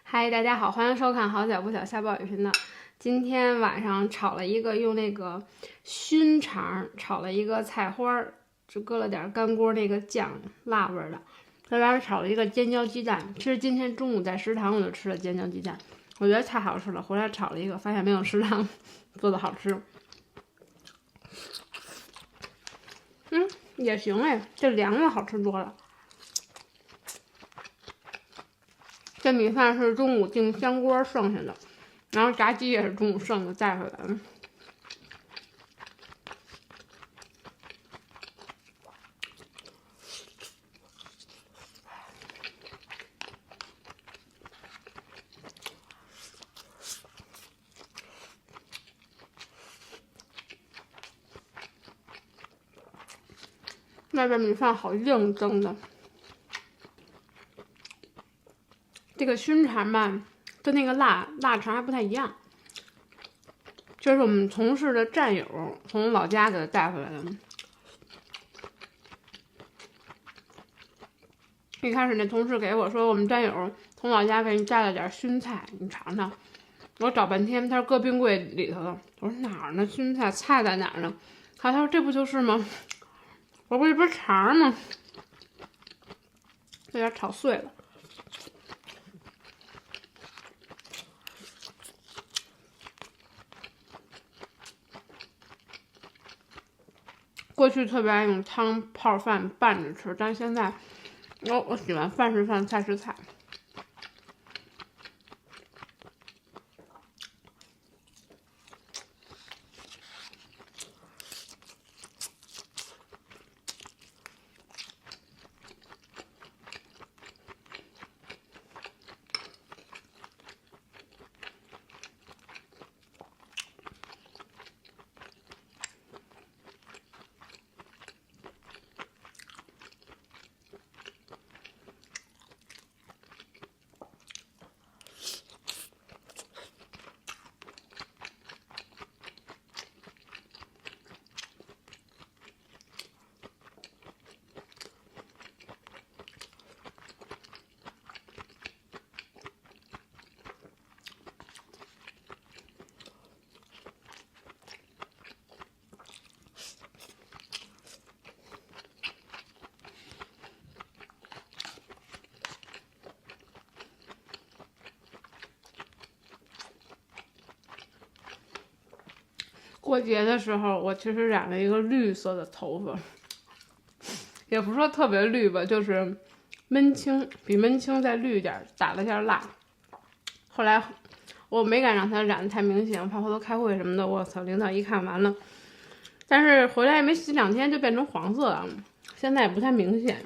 嗨，大家好，欢迎收看好小不小下暴雨频道。今天晚上炒了一个用那个熏肠炒了一个菜花，就搁了点干锅那个酱，辣味的。再加上炒了一个尖椒鸡蛋。其实今天中午在食堂我就吃了尖椒鸡蛋，我觉得太好吃了。回来炒了一个，发现没有食堂做的好吃。也行哎，这凉了好吃多了。这米饭是中午订香锅剩下的，然后炸鸡也是中午剩的带回来的。外边米饭好硬蒸的。这个熏肠吧，跟那个腊肠还不太一样。这是我们同事的战友从老家给他带回来的。一开始那同事给我说，我们战友从老家给你带了点熏菜，你尝尝。我找半天，他说搁冰柜里头了。我说哪儿呢？熏菜菜在哪儿呢？他说这不就是吗？我不这不是肠吗？有点炒碎了。过去特别爱用汤泡饭拌着吃，但是现在我喜欢饭是饭，菜是菜。过节的时候，我其实染了一个绿色的头发，也不是说特别绿吧，就是焖青，比焖青再绿一点，打了下蜡。后来我没敢让它染得太明显，我怕回头开会什么的，我操，领导一看完了。但是回来也没洗2天就变成黄色了，现在也不太明显。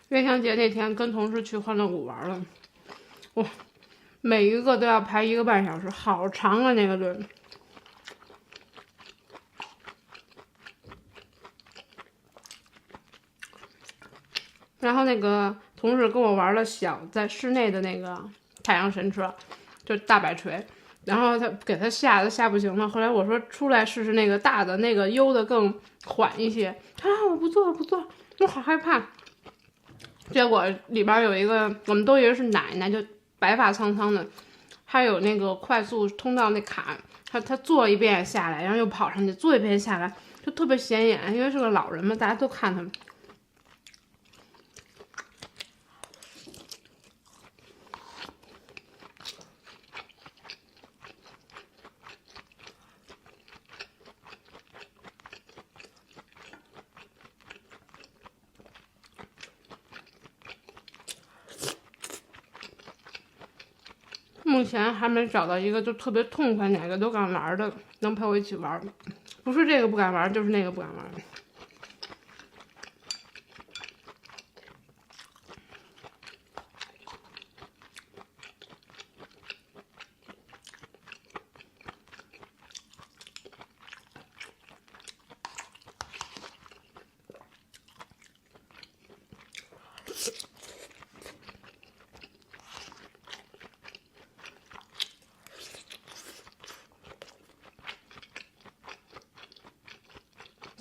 元宵节那天跟同事去欢乐谷玩了，哇，每一个都要排1个半小时，好长啊那个队。然后那个同事跟我玩了在室内的那个太阳神车，就大摆锤，然后他给他吓得吓不行了。后来我说出来试试那个大的，那个悠的更缓一些。我不做，我好害怕。结果里边有一个，我们都以为是奶奶，就白发苍苍的，还有那个快速通道那卡，他坐一遍下来，然后又跑上去坐一遍下来，就特别显眼，因为是个老人嘛，大家都看他们。目前还没找到一个就特别痛快，哪个都敢玩的，能陪我一起玩。不是这个不敢玩，就是那个不敢玩。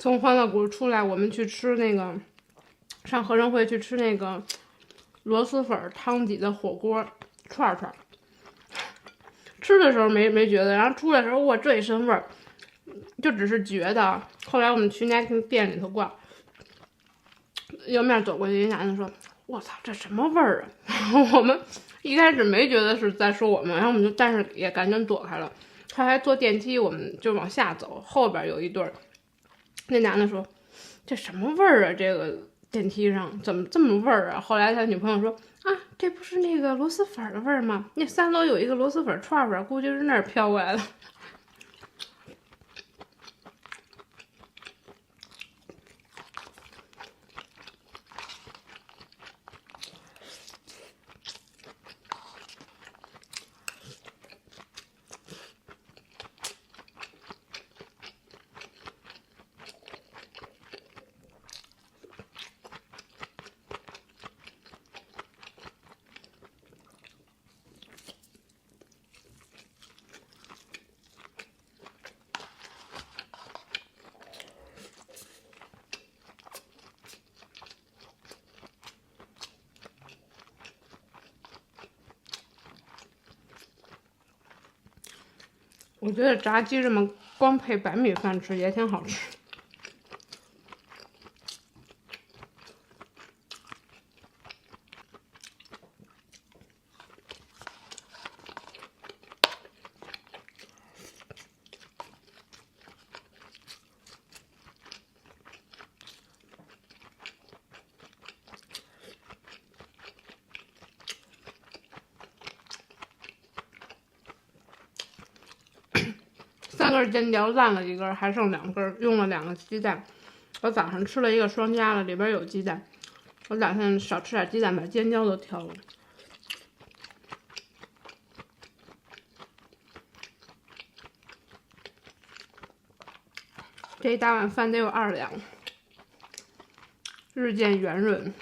从欢乐谷出来，我们去吃那个，上合生汇去吃那个螺蛳粉汤底的火锅串串。吃的时候没觉得，然后出来的时候，哇，这一身味儿，就只是觉得。后来我们去那店里头逛，迎面走过去，一男的说：“我操，这什么味儿啊！”然后我们一开始没觉得是在说我们，然后我们就但是也赶紧躲开了。他还坐电梯，我们就往下走，后边有一对儿。那男的说：“这什么味儿啊？这个电梯上怎么这么味儿啊？”后来他女朋友说：“啊，这不是那个螺蛳粉的味儿吗？那3楼有一个螺蛳粉串串，估计是那儿飘过来的。”我觉得炸鸡这么光配白米饭吃也挺好吃。3根尖椒烂了1根，还剩2根，用了2个鸡蛋。我早上吃了一个双加了，里边有鸡蛋。我打算少吃点鸡蛋，把尖椒都挑了。这一大碗饭得有2两，日渐圆润。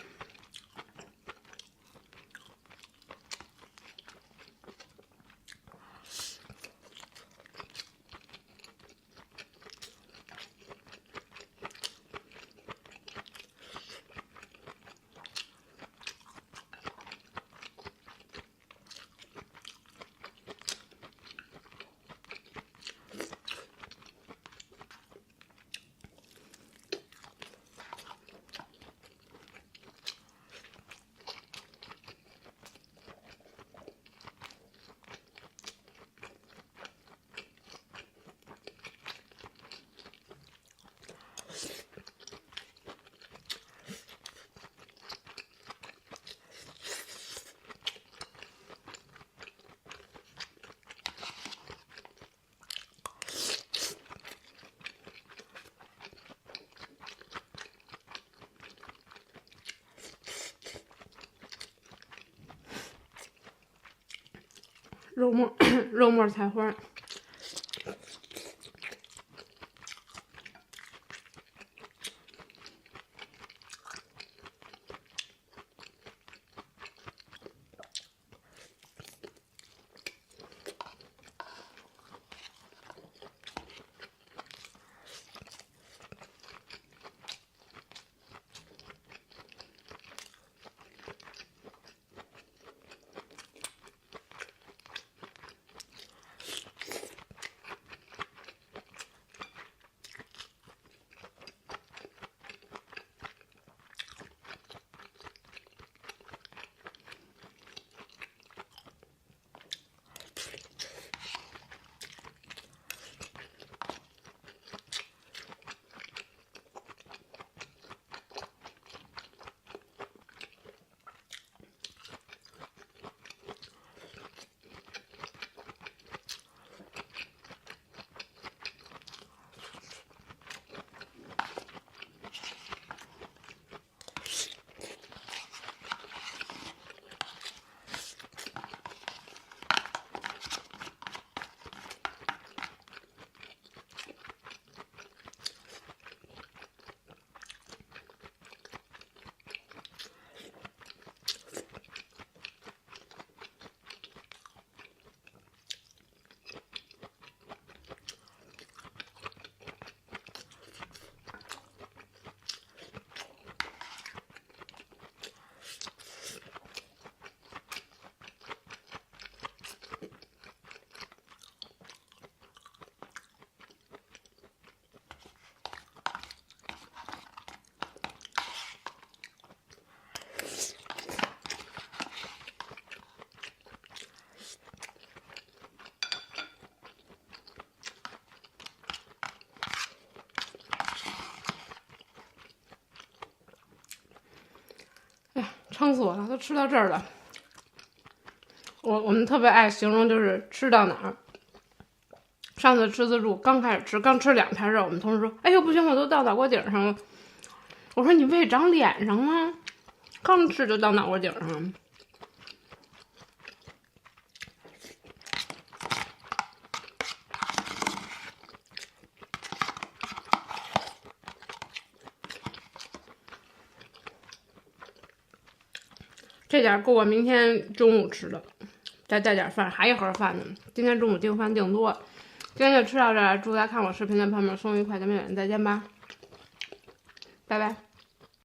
肉末菜花。撑死我了，都吃到这儿了。我们特别爱形容就是吃到哪儿。上次吃自助刚开始吃，刚吃2片肉，我们同事说：“哎呦不行，我都到脑瓜顶上了。”我说：“你胃长脸上吗？刚吃就到脑瓜顶上了。”这点够我明天中午吃的，再带点饭，还一盒饭呢。今天中午订饭订多，今天就吃到这儿。祝大家看我视频的朋友们松愉快，咱们再见吧，拜拜。